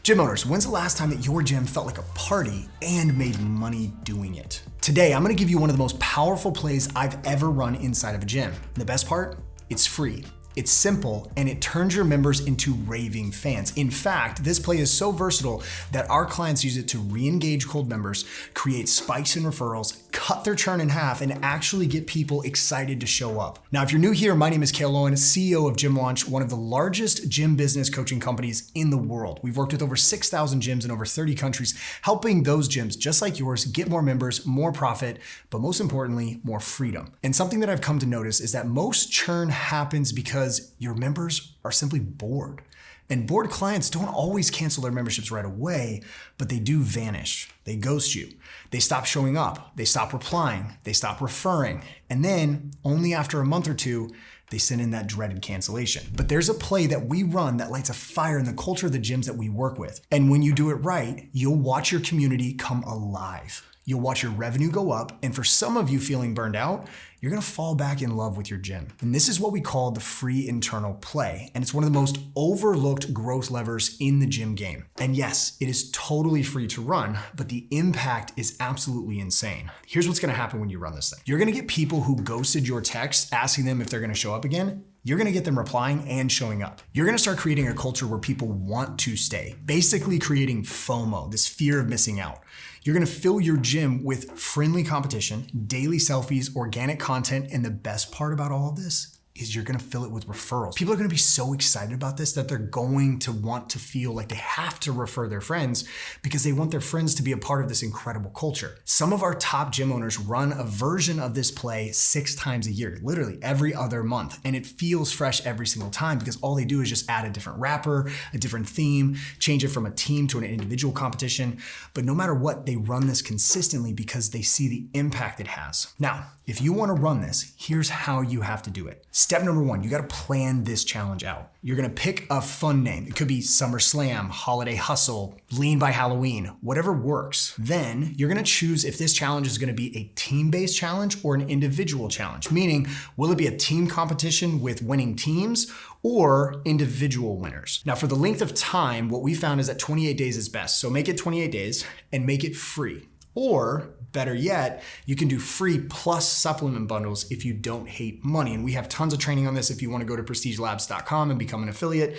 Gym owners, when's the last time that your gym felt like a party and made money doing it? Today, I'm gonna give you one of the most powerful plays I've ever run inside of a gym. And the best part, it's free. It's simple, and it turns your members into raving fans. In fact, this play is so versatile that our clients use it to re-engage cold members, create spikes in referrals, cut their churn in half, and actually get people excited to show up. Now, if you're new here, my name is Cale Lowen, CEO of Gym Launch, one of the largest gym business coaching companies in the world. We've worked with over 6,000 gyms in over 30 countries, helping those gyms just like yours get more members, more profit, but most importantly, more freedom. And something that I've come to notice is that most churn happens because your members are simply bored. And bored clients don't always cancel their memberships right away, but they do vanish. They ghost you. They stop showing up. They stop replying. They stop referring. And then only after a month or two, they send in that dreaded cancellation. But there's a play that we run that lights a fire in the culture of the gyms that we work with. And when you do it right, you'll watch your community come alive. You'll watch your revenue go up, and for some of you feeling burned out, you're gonna fall back in love with your gym. And this is what we call the free internal play, and it's one of the most overlooked growth levers in the gym game. And yes, it is totally free to run, but the impact is absolutely insane. Here's what's gonna happen when you run this thing. You're gonna get people who ghosted your text asking them if they're gonna show up again. You're gonna get them replying and showing up. You're gonna start creating a culture where people want to stay, basically creating FOMO, this fear of missing out. You're gonna fill your gym with friendly competition, daily selfies, organic content, and the best part about all of this is you're gonna fill it with referrals. People are gonna be so excited about this that they're going to want to feel like they have to refer their friends because they want their friends to be a part of this incredible culture. Some of our top gym owners run a version of this play 6 times a year, literally every other month. And it feels fresh every single time because all they do is just add a different wrapper, a different theme, change it from a team to an individual competition. But no matter what, they run this consistently because they see the impact it has. Now, if you wanna run this, here's how you have to do it. Step number 1, you gotta plan this challenge out. You're gonna pick a fun name. It could be Summer Slam, Holiday Hustle, Lean by Halloween, whatever works. Then you're gonna choose if this challenge is gonna be a team-based challenge or an individual challenge, meaning will it be a team competition with winning teams or individual winners? Now for the length of time, what we found is that 28 days is best. So make it 28 days and make it free. Or better yet, you can do free plus supplement bundles if you don't hate money. And we have tons of training on this. If you want to go to prestigelabs.com and become an affiliate,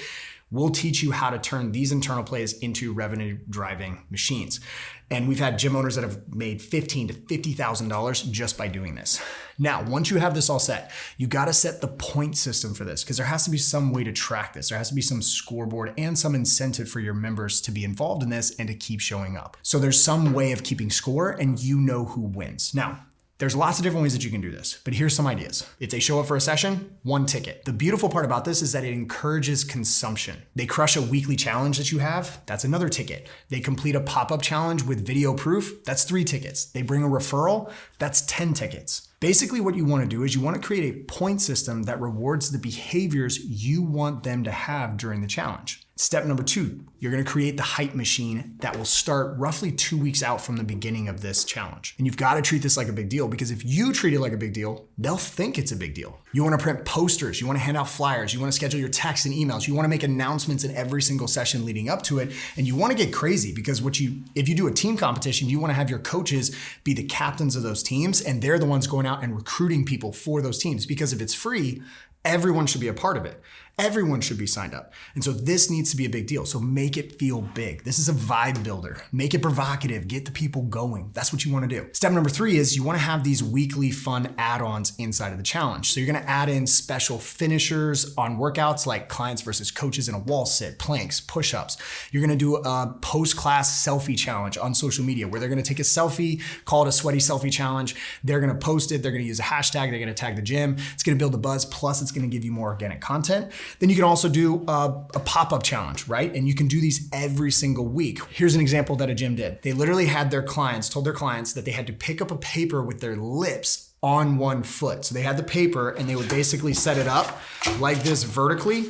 we'll teach you how to turn these internal plays into revenue driving machines. And we've had gym owners that have made $15,000 to $50,000 just by doing this. Now, once you have this all set, you got to set the point system for this because there has to be some way to track this. There has to be some scoreboard and some incentive for your members to be involved in this and to keep showing up. So there's some way of keeping score and you know who wins. Now, there's lots of different ways that you can do this, but here's some ideas. If they show up for a session, 1 ticket. The beautiful part about this is that it encourages consumption. They crush a weekly challenge that you have, that's another ticket. They complete a pop-up challenge with video proof, that's 3 tickets. They bring a referral, that's 10 tickets. Basically what you want to do is you want to create a point system that rewards the behaviors you want them to have during the challenge. Step number 2, you're going to create the hype machine that will start roughly 2 weeks out from the beginning of this challenge. And you've got to treat this like a big deal because if you treat it like a big deal, they'll think it's a big deal. You want to print posters, you want to hand out flyers, you want to schedule your texts and emails, you want to make announcements in every single session leading up to it, and you want to get crazy because if you do a team competition, you want to have your coaches be the captains of those teams and they're the ones going out and recruiting people for those teams because if it's free, everyone should be a part of it. Everyone should be signed up. And so this needs to be a big deal. So make it feel big. This is a vibe builder. Make it provocative. Get the people going. That's what you want to do. Step number 3 is you want to have these weekly fun add-ons inside of the challenge. So you're going to add in special finishers on workouts like clients versus coaches in a wall sit, planks, push-ups. You're going to do a post-class selfie challenge on social media where they're going to take a selfie, call it a sweaty selfie challenge. They're going to post it. They're going to use a hashtag. They're going to tag the gym. It's going to build a buzz. Plus it's going to give you more organic content. Then you can also do a pop-up challenge, right? And you can do these every single week. Here's an example that a gym did. They literally had told their clients that they had to pick up a paper with their lips on one foot. So they had the paper and they would basically set it up like this vertically,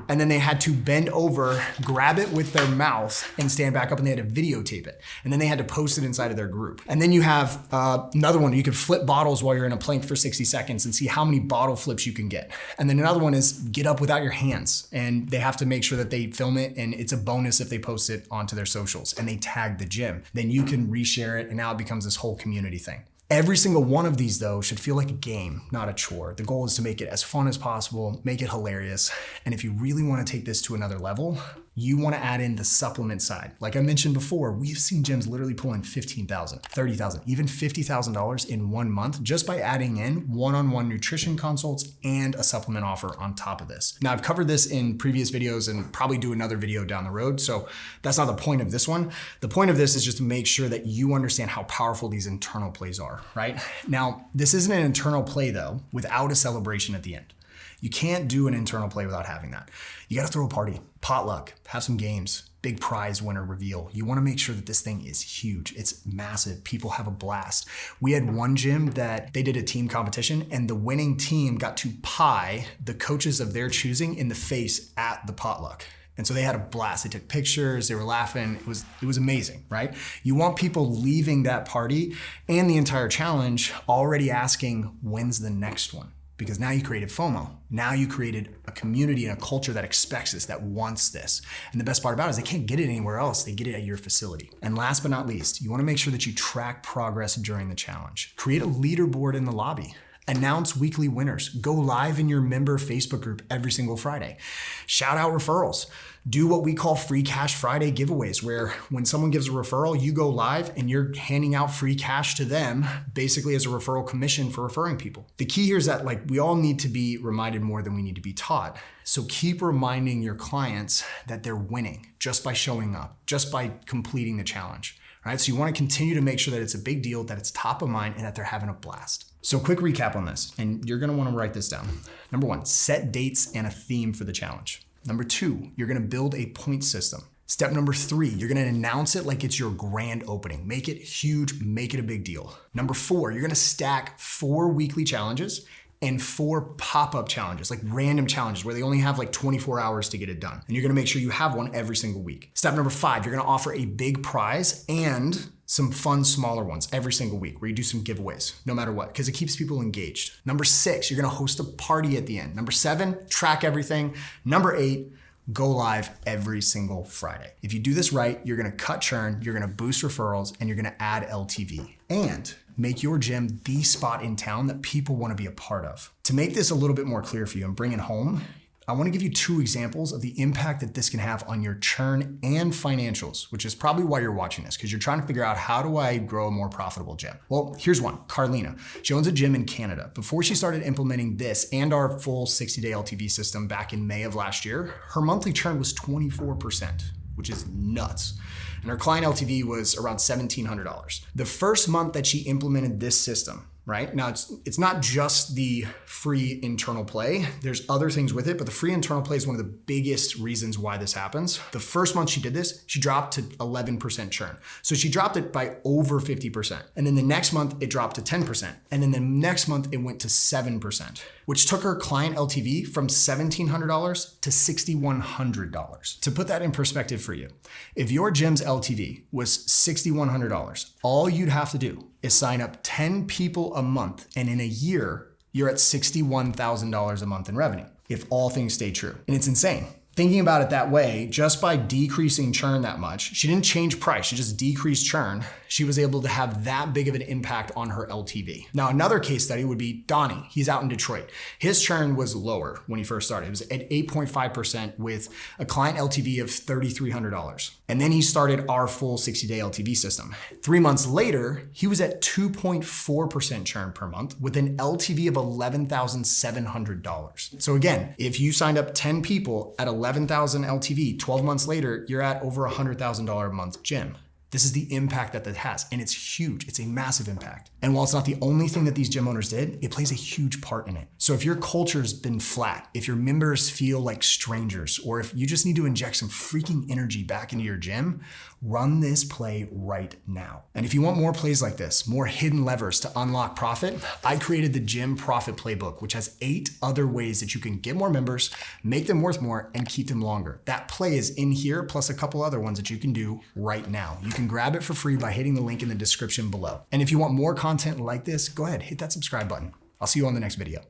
and then they had to bend over, grab it with their mouth and stand back up, and they had to videotape it. And then they had to post it inside of their group. And then you have another one, you could flip bottles while you're in a plank for 60 seconds and see how many bottle flips you can get. And then another one is get up without your hands. And they have to make sure that they film it, and it's a bonus if they post it onto their socials and they tag the gym. Then you can reshare it, and now it becomes this whole community thing. Every single one of these though should feel like a game, not a chore. The goal is to make it as fun as possible, make it hilarious. And if you really want to take this to another level, you want to add in the supplement side. Like I mentioned before, we've seen gyms literally pull in $15,000, $30,000, even $50,000 in 1 month just by adding in one-on-one nutrition consults and a supplement offer on top of this. Now I've covered this in previous videos and probably do another video down the road. So that's not the point of this one. The point of this is just to make sure that you understand how powerful these internal plays are, right? Now, this isn't an internal play though, without a celebration at the end. You can't do an internal play without having that. You gotta throw a party, potluck, have some games, big prize winner reveal. You wanna make sure that this thing is huge. It's massive. People have a blast. We had one gym that they did a team competition, and the winning team got to pie the coaches of their choosing in the face at the potluck. And so they had a blast. They took pictures, they were laughing. It was amazing, right? You want people leaving that party and the entire challenge already asking, when's the next one? Because now you created FOMO. Now you created a community and a culture that expects this, that wants this. And the best part about it is they can't get it anywhere else. They get it at your facility. And last but not least, you want to make sure that you track progress during the challenge. Create a leaderboard in the lobby. Announce weekly winners. Go live in your member Facebook group every single Friday. Shout out referrals. Do what we call free cash Friday giveaways, where when someone gives a referral, you go live and you're handing out free cash to them, basically as a referral commission for referring people. The key here is that we all need to be reminded more than we need to be taught. So keep reminding your clients that they're winning just by showing up, just by completing the challenge. Right? So you want to continue to make sure that it's a big deal, that it's top of mind, and that they're having a blast. So quick recap on this, and you're going to want to write this down. Number 1, set dates and a theme for the challenge. Number 2, you're going to build a point system. Step number 3, you're going to announce it like it's your grand opening. Make it huge, make it a big deal. Number 4, you're going to stack 4 weekly challenges and 4 pop-up challenges, like random challenges where they only have 24 hours to get it done. And you're gonna make sure you have one every single week. Step number 5, you're gonna offer a big prize and some fun, smaller ones every single week where you do some giveaways, no matter what, because it keeps people engaged. Number 6, you're gonna host a party at the end. Number 7, track everything. Number 8, go live every single Friday. If you do this right, you're gonna cut churn, you're gonna boost referrals, and you're gonna add LTV. And make your gym the spot in town that people want to be a part of. To make this a little bit more clear for you and bring it home, I want to give you 2 examples of the impact that this can have on your churn and financials, which is probably why you're watching this, because you're trying to figure out, how do I grow a more profitable gym? Well, here's one. Carlina. She owns a gym in Canada. Before she started implementing this and our full 60-day LTV system back in May of last year, her monthly churn was 24%, which is nuts. And her client LTV was around $1,700. The first month that she implemented this system, right? Now it's not just the free internal play. There's other things with it, but the free internal play is one of the biggest reasons why this happens. The first month she did this, she dropped to 11% churn. So she dropped it by over 50%. And then the next month it dropped to 10%. And then the next month it went to 7%, which took her client LTV from $1,700 to $6,100. To put that in perspective for you, if your gym's LTV was $6,100, all you'd have to do is sign up 10 people a month, and in a year, you're at $61,000 a month in revenue, if all things stay true. And it's insane. Thinking about it that way, just by decreasing churn that much, she didn't change price, she just decreased churn. She was able to have that big of an impact on her LTV. Now, another case study would be Donnie. He's out in Detroit. His churn was lower when he first started. It was at 8.5% with a client LTV of $3,300. And then he started our full 60-day LTV system. 3 months later, he was at 2.4% churn per month with an LTV of $11,700. So again, if you signed up 10 people at $11,000 LTV, 12 months later, you're at over $100,000 a month gym. This is the impact that has, and it's huge. It's a massive impact. And while it's not the only thing that these gym owners did, it plays a huge part in it. So if your culture's been flat, if your members feel like strangers, or if you just need to inject some freaking energy back into your gym, run this play right now. And if you want more plays like this, more hidden levers to unlock profit, I created the Gym Profit Playbook, which has 8 other ways that you can get more members, make them worth more, and keep them longer. That play is in here, plus a couple other ones that you can do right now. You can grab it for free by hitting the link in the description below. And if you want more content like this, go ahead, hit that subscribe button. I'll see you on the next video.